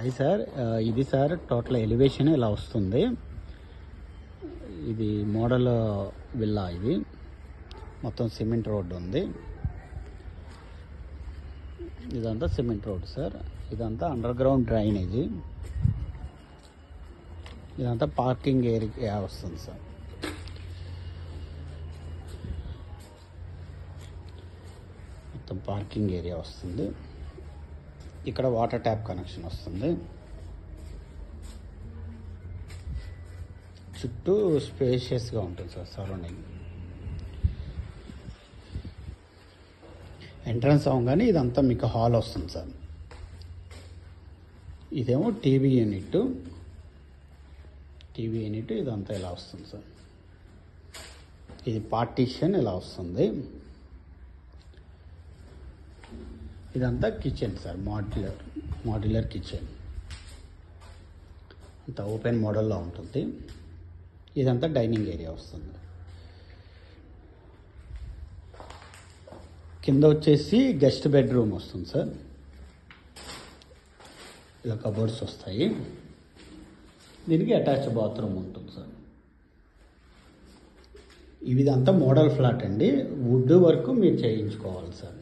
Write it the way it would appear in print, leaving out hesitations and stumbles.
అది సార్ ఇది sir total elevation ఇలా వస్తుంది. ఇది మోడల్ విల్లా. ఇది మొత్తం సిమెంట్ రోడ్డు ఉంది. ఇదంతా సిమెంట్ రోడ్ సార్. ఇదంతా అండర్ గ్రౌండ్ డ్రైనేజీ. ఇదంతా పార్కింగ్ ఏరియా వస్తుంది సార్. మొత్తం పార్కింగ్ ఏరియా వస్తుంది. ఇక్కడ వాటర్ ట్యాప్ కనెక్షన్ వస్తుంది. చుట్టూ స్పేషియస్గా ఉంటుంది సార్ సరౌండింగ్. ఎంట్రన్స్ అవ్వగానే ఇదంతా మీకు హాల్ వస్తుంది సార్. ఇదేమో టీవీ యూనిట్. ఇదంతా ఇలా వస్తుంది సార్. ఇది పార్టీషన్ ఇలా వస్తుంది. ఇదంతా కిచెన్ సార్. Modular kitchen. అంతా ఓపెన్ మోడల్లో ఉంటుంది. ఇదంతా డైనింగ్ ఏరియా వస్తుంది. కింద వచ్చేసి గెస్ట్ బెడ్రూమ్ వస్తుంది సార్. ఇలా కబోర్డ్స్ వస్తాయి. దీనికి అటాచ్ బాత్రూమ్ ఉంటుంది సార్. ఇదంతా మోడల్ ఫ్లాట్ అండి. వుడ్ వర్క్ మీరు చేయించుకోవాలి సార్.